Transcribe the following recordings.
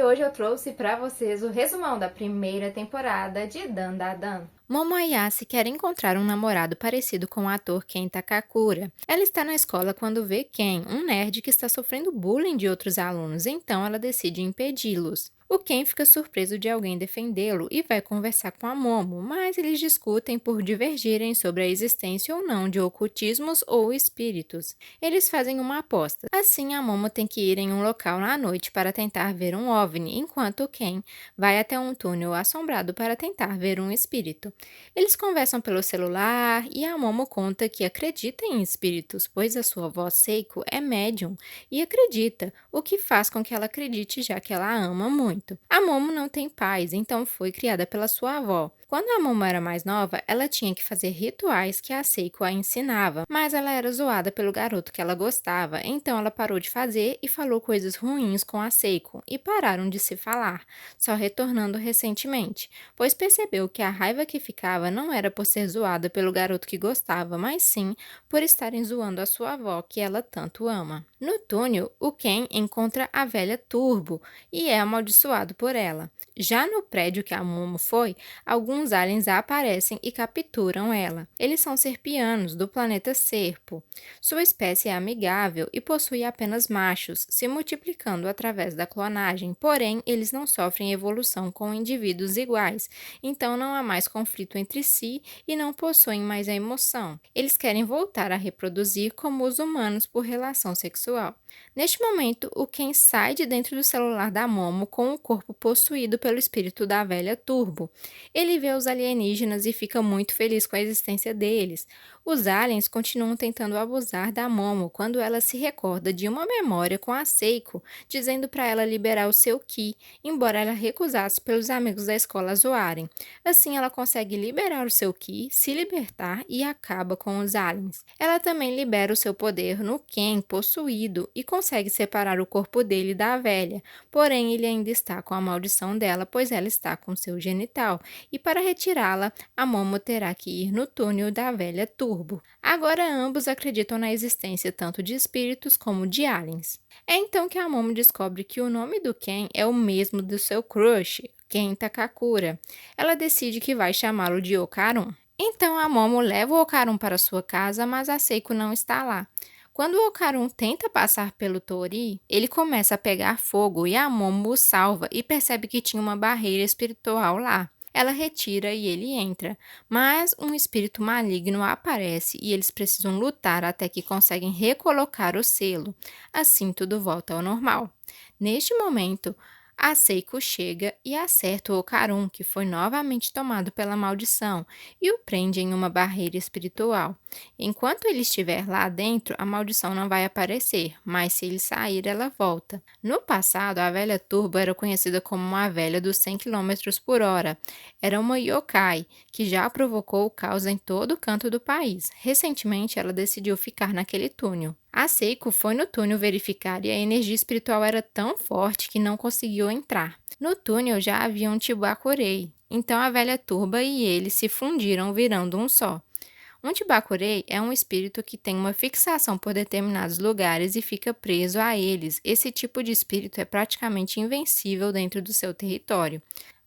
e hoje eu trouxe para vocês o resumão da primeira temporada de Dandadan. Momo Ayase quer encontrar um namorado parecido com o ator Ken Takakura. Ela está na escola quando vê Ken, um nerd que está sofrendo bullying de outros alunos, então ela decide impedi-los. O Ken fica surpreso de alguém defendê-lo e vai conversar com a Momo, mas eles discutem por divergirem sobre a existência ou não de ocultismos ou espíritos. Eles fazem uma aposta. Assim, a Momo tem que ir em um local à noite para tentar ver um OVNI, enquanto o Ken vai até um túnel assombrado para tentar ver um espírito. Eles conversam pelo celular e a Momo conta que acredita em espíritos, pois a sua avó Seiko é médium e acredita, o que faz com que ela acredite já que ela a ama muito. A Momo não tem pais, então foi criada pela sua avó. Quando a Momo era mais nova, ela tinha que fazer rituais que a Seiko a ensinava, mas ela era zoada pelo garoto que ela gostava, então ela parou de fazer e falou coisas ruins com a Seiko, e pararam de se falar, só retornando recentemente, pois percebeu que a raiva que ficava não era por ser zoada pelo garoto que gostava, mas sim por estarem zoando a sua avó, que ela tanto ama. No túnel, o Ken encontra a velha Turbo e é amaldiçoado por ela. Já no prédio que a Momo foi, alguns aliens aparecem e capturam ela. Eles são serpianos do planeta Serpo. Sua espécie é amigável e possui apenas machos, se multiplicando através da clonagem, porém eles não sofrem evolução com indivíduos iguais, então não há mais conflito entre si e não possuem mais a emoção. Eles querem voltar a reproduzir como os humanos por relação sexual. Neste momento, o Ken sai de dentro do celular da Momo com o corpo possuído pelo espírito da velha Turbo. Ele vê os alienígenas e fica muito feliz com a existência deles. Os aliens continuam tentando abusar da Momo quando ela se recorda de uma memória com a Seiko, dizendo para ela liberar o seu Ki, embora ela recusasse pelos amigos da escola zoarem. Assim, ela consegue liberar o seu Ki, se libertar e acaba com os aliens. Ela também libera o seu poder no Ken possuído e consegue separar o corpo dele da velha, porém ele ainda está com a maldição dela, pois ela está com seu genital, e para retirá-la, a Momo terá que ir no túnel da velha Turbo. Agora ambos acreditam na existência tanto de espíritos como de aliens. É então que a Momo descobre que o nome do Ken é o mesmo do seu crush, Ken Takakura. Ela decide que vai chamá-lo de Okarun. Então a Momo leva o Okarun para sua casa, mas a Seiko não está lá. Quando o Okarun tenta passar pelo Tori, ele começa a pegar fogo e a Momo o salva e percebe que tinha uma barreira espiritual lá. Ela retira e ele entra, mas um espírito maligno aparece e eles precisam lutar até que conseguem recolocar o selo. Assim tudo volta ao normal. Neste momento, a Seiko chega e acerta o Okarun, que foi novamente tomado pela maldição, e o prende em uma barreira espiritual. Enquanto ele estiver lá dentro, a maldição não vai aparecer, mas se ele sair, ela volta. No passado, a velha Turbo era conhecida como uma velha dos 100 km por hora. Era uma yokai, que já provocou o caos em todo o canto do país. Recentemente, ela decidiu ficar naquele túnel. A Seiko foi no túnel verificar e a energia espiritual era tão forte que não conseguiu entrar. No túnel já havia um Tibakurei, então a velha Turba e ele se fundiram virando um só. Um Tibakurei é um espírito que tem uma fixação por determinados lugares e fica preso a eles. Esse tipo de espírito é praticamente invencível dentro do seu território.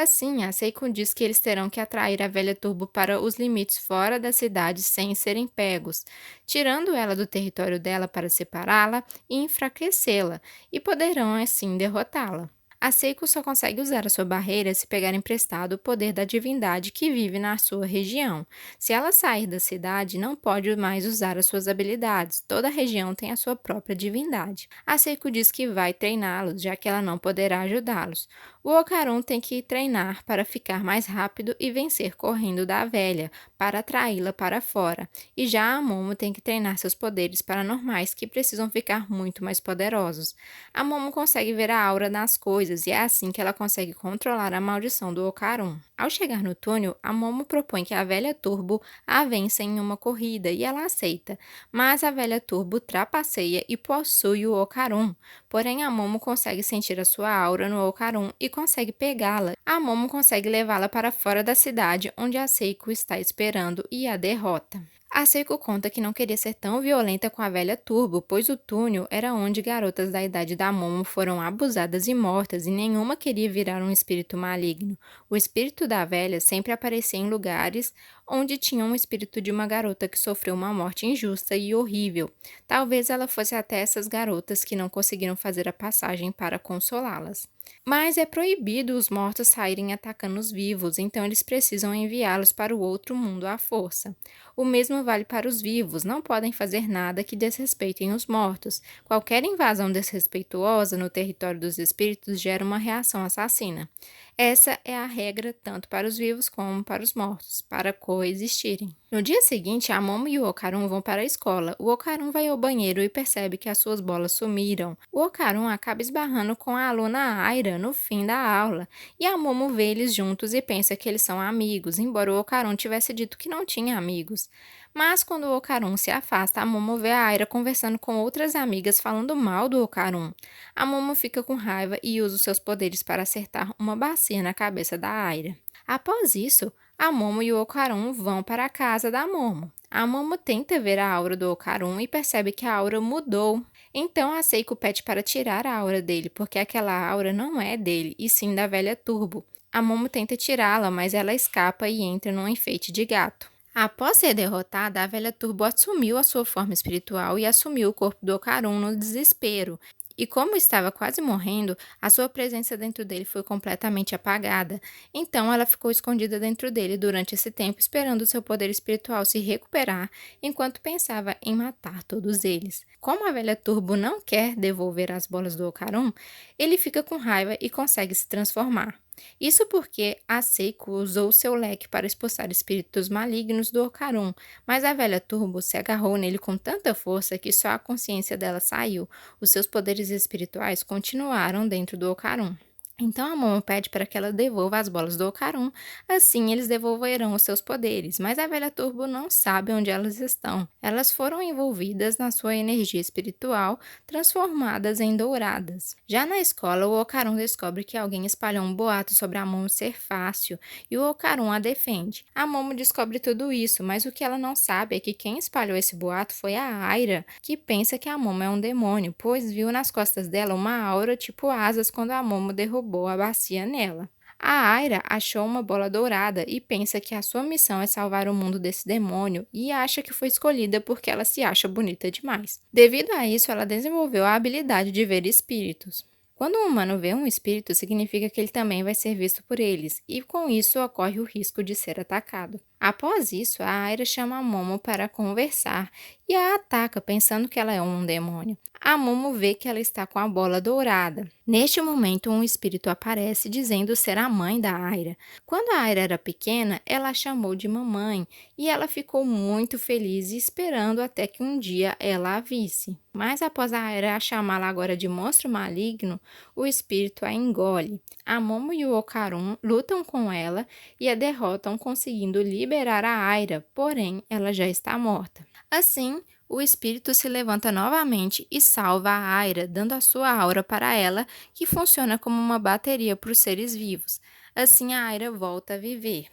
Assim, a Seiko diz que eles terão que atrair a velha Turbo para os limites fora da cidade sem serem pegos, tirando ela do território dela para separá-la e enfraquecê-la, e poderão assim derrotá-la. A Seiko só consegue usar a sua barreira se pegar emprestado o poder da divindade que vive na sua região. Se ela sair da cidade, não pode mais usar as suas habilidades. Toda região tem a sua própria divindade. A Seiko diz que vai treiná-los, já que ela não poderá ajudá-los. O Okarun tem que treinar para ficar mais rápido e vencer correndo da velha, para atraí-la para fora. E já a Momo tem que treinar seus poderes paranormais, que precisam ficar muito mais poderosos. A Momo consegue ver a aura nas coisas e é assim que ela consegue controlar a maldição do Okarun. Ao chegar no túnel, a Momo propõe que a velha Turbo a vença em uma corrida e ela aceita, mas a velha Turbo trapaceia e possui o Okarun. Porém, a Momo consegue sentir a sua aura no Okarun e consegue pegá-la. A Momo consegue levá-la para fora da cidade, onde a Seiko está esperando e a derrota. A Seiko conta que não queria ser tão violenta com a velha Turbo, pois o túnel era onde garotas da idade da Momo foram abusadas e mortas e nenhuma queria virar um espírito maligno. O espírito da velha sempre aparecia em lugares onde tinha um espírito de uma garota que sofreu uma morte injusta e horrível. Talvez ela fosse até essas garotas que não conseguiram fazer a passagem para consolá-las. Mas é proibido os mortos saírem atacando os vivos, então eles precisam enviá-los para o outro mundo à força. O mesmo vale para os vivos, não podem fazer nada que desrespeitem os mortos. Qualquer invasão desrespeituosa no território dos espíritos gera uma reação assassina. Essa é a regra tanto para os vivos como para os mortos, para coexistirem. No dia seguinte, a Momo e o Okarun vão para a escola. O Okarun vai ao banheiro e percebe que as suas bolas sumiram. O Okarun acaba esbarrando com a aluna Aira no fim da aula, e a Momo vê eles juntos e pensa que eles são amigos, embora o Okarun tivesse dito que não tinha amigos. Mas quando o Okarun se afasta, a Momo vê a Aira conversando com outras amigas falando mal do Okarun. A Momo fica com raiva e usa os seus poderes para acertar uma bacia na cabeça da Aira. Após isso, a Momo e o Okarun vão para a casa da Momo. A Momo tenta ver a aura do Okarun e percebe que a aura mudou. Então a Seiko pede para tirar a aura dele, porque aquela aura não é dele, e sim da velha Turbo. A Momo tenta tirá-la, mas ela escapa e entra num enfeite de gato. Após ser derrotada, a velha Turbo assumiu a sua forma espiritual e assumiu o corpo do Okarun no desespero. E como estava quase morrendo, a sua presença dentro dele foi completamente apagada. Então ela ficou escondida dentro dele durante esse tempo, esperando seu poder espiritual se recuperar, enquanto pensava em matar todos eles. Como a velha Turbo não quer devolver as bolas do Okarun, ele fica com raiva e consegue se transformar. Isso porque a Seiko usou seu leque para expulsar espíritos malignos do Okarun, mas a velha Turbo se agarrou nele com tanta força que só a consciência dela saiu. Os seus poderes espirituais continuaram dentro do Okarun. Então a Momo pede para que ela devolva as bolas do Okarun, assim eles devolverão os seus poderes, mas a velha Turbo não sabe onde elas estão. Elas foram envolvidas na sua energia espiritual, transformadas em douradas. Já na escola, o Okarun descobre que alguém espalhou um boato sobre a Momo ser fácil, e o Okarun a defende. A Momo descobre tudo isso, mas o que ela não sabe é que quem espalhou esse boato foi a Aira, que pensa que a Momo é um demônio, pois viu nas costas dela uma aura tipo asas quando a Momo derrubou a bacia nela. A Aira achou uma bola dourada e pensa que a sua missão é salvar o mundo desse demônio e acha que foi escolhida porque ela se acha bonita demais. Devido a isso, ela desenvolveu a habilidade de ver espíritos. Quando um humano vê um espírito, significa que ele também vai ser visto por eles, e com isso ocorre o risco de ser atacado. Após isso, a Aira chama a Momo para conversar e a ataca pensando que ela é um demônio. A Momo vê que ela está com a bola dourada. Neste momento, um espírito aparece dizendo ser a mãe da Aira. Quando a Aira era pequena, ela a chamou de mamãe e ela ficou muito feliz esperando até que um dia ela a visse. Mas após a Aira a chamá-la agora de monstro maligno, o espírito a engole. A Momo e o Okarun lutam com ela e a derrotam, conseguindo liberar a Aira, porém ela já está morta. Assim, o espírito se levanta novamente e salva a Aira, dando a sua aura para ela, que funciona como uma bateria para os seres vivos. Assim, a Aira volta a viver.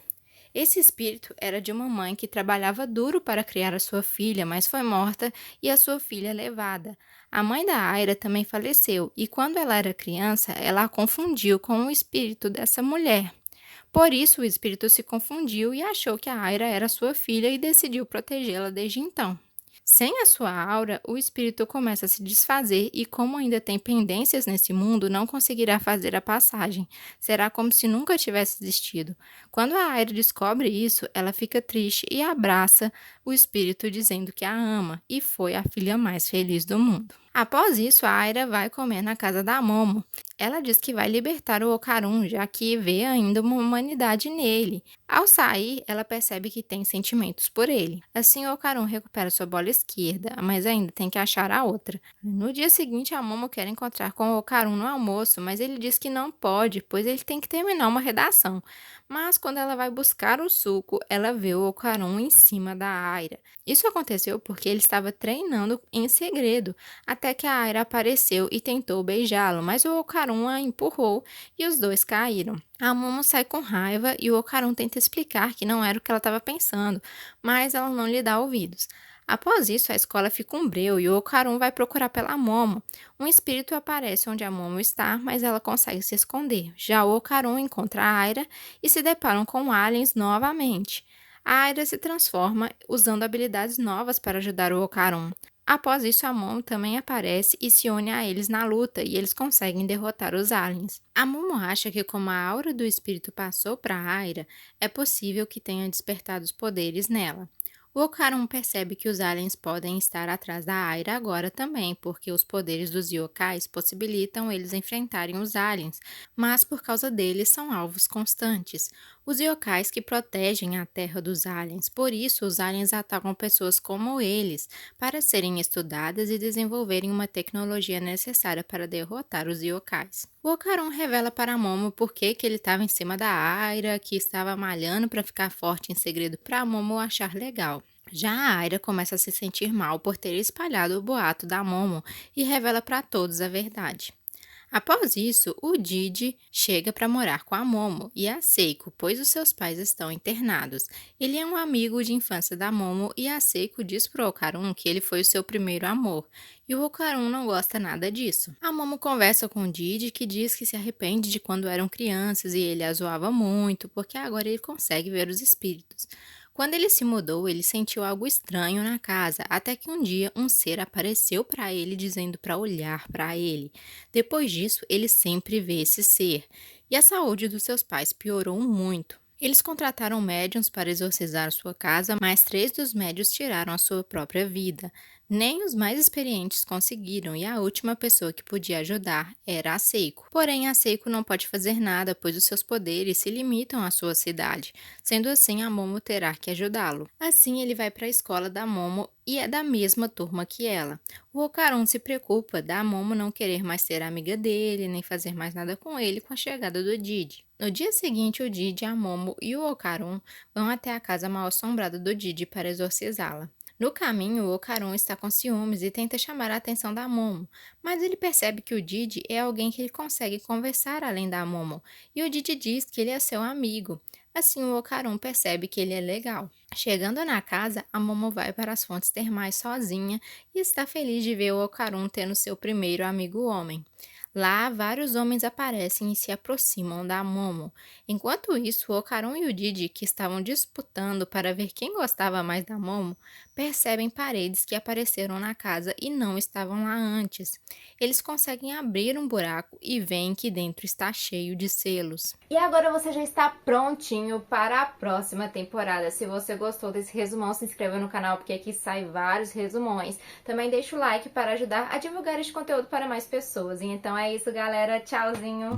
Esse espírito era de uma mãe que trabalhava duro para criar a sua filha, mas foi morta e a sua filha levada. A mãe da Aira também faleceu e quando ela era criança, ela a confundiu com o espírito dessa mulher. Por isso, o espírito se confundiu e achou que a Aira era sua filha e decidiu protegê-la desde então. Sem a sua aura, o espírito começa a se desfazer e, como ainda tem pendências nesse mundo, não conseguirá fazer a passagem. Será como se nunca tivesse existido. Quando a Aira descobre isso, ela fica triste e abraça o espírito dizendo que a ama e foi a filha mais feliz do mundo. Após isso, a Aira vai comer na casa da Momo. Ela diz que vai libertar o Okarun, já que vê ainda uma humanidade nele. Ao sair, ela percebe que tem sentimentos por ele. Assim, o Okarun recupera sua bola esquerda, mas ainda tem que achar a outra. No dia seguinte, a Momo quer encontrar com o Okarun no almoço, mas ele diz que não pode, pois ele tem que terminar uma redação. Mas quando ela vai buscar o suco, ela vê o Okarun em cima da Aira. Isso aconteceu porque ele estava treinando em segredo, até até que a Aira apareceu e tentou beijá-lo, mas o Okarun a empurrou e os dois caíram. A Momo sai com raiva e o Okarun tenta explicar que não era o que ela estava pensando, mas ela não lhe dá ouvidos. Após isso, a escola fica um breu e o Okarun vai procurar pela Momo. Um espírito aparece onde a Momo está, mas ela consegue se esconder. Já o Okarun encontra a Aira e se deparam com aliens novamente. A Aira se transforma, usando habilidades novas para ajudar o Okarun. Após isso, a Momo também aparece e se une a eles na luta, e eles conseguem derrotar os aliens. A Momo acha que como a aura do espírito passou para a Aira, é possível que tenha despertado os poderes nela. O Okarun percebe que os aliens podem estar atrás da Aira agora também, porque os poderes dos yokais possibilitam eles enfrentarem os aliens, mas por causa deles são alvos constantes. Os yokais que protegem a terra dos aliens, por isso os aliens atacam pessoas como eles, para serem estudadas e desenvolverem uma tecnologia necessária para derrotar os yokais. O Okarun revela para Momo por que ele estava em cima da Aira, que estava malhando para ficar forte em segredo para Momo achar legal. Já a Aira começa a se sentir mal por ter espalhado o boato da Momo e revela para todos a verdade. Após isso, o Didi chega para morar com a Momo e a Seiko, pois os seus pais estão internados. Ele é um amigo de infância da Momo e a Seiko diz pro Okarun que ele foi o seu primeiro amor, e o Okarun não gosta nada disso. A Momo conversa com o Didi, que diz que se arrepende de quando eram crianças e ele a zoava muito, porque agora ele consegue ver os espíritos. Quando ele se mudou, ele sentiu algo estranho na casa, até que um dia um ser apareceu para ele dizendo para olhar para ele. Depois disso, ele sempre vê esse ser. E a saúde dos seus pais piorou muito. Eles contrataram médiuns para exorcizar sua casa, mas 3 dos médiuns tiraram a sua própria vida. Nem os mais experientes conseguiram, e a última pessoa que podia ajudar era a Seiko. Porém, a Seiko não pode fazer nada, pois os seus poderes se limitam à sua cidade. Sendo assim, a Momo terá que ajudá-lo. Assim, ele vai para a escola da Momo e é da mesma turma que ela. O Okarun se preocupa da Momo não querer mais ser amiga dele, nem fazer mais nada com ele com a chegada do Didi. No dia seguinte, o Didi, a Momo e o Okarun vão até a casa mal-assombrada do Didi para exorcizá-la. No caminho, o Okarun está com ciúmes e tenta chamar a atenção da Momo, mas ele percebe que o Didi é alguém que ele consegue conversar além da Momo, e o Didi diz que ele é seu amigo. Assim, o Okarun percebe que ele é legal. Chegando na casa, a Momo vai para as fontes termais sozinha e está feliz de ver o Okarun tendo seu primeiro amigo homem. Lá, vários homens aparecem e se aproximam da Momo. Enquanto isso, o Okarun e o Didi, que estavam disputando para ver quem gostava mais da Momo, percebem paredes que apareceram na casa e não estavam lá antes. Eles conseguem abrir um buraco e veem que dentro está cheio de selos. E agora você já está prontinho para a próxima temporada. Se você gostou desse resumão, se inscreva no canal, porque aqui sai vários resumões. Também deixa o like para ajudar a divulgar este conteúdo para mais pessoas. E então é isso, galera. Tchauzinho!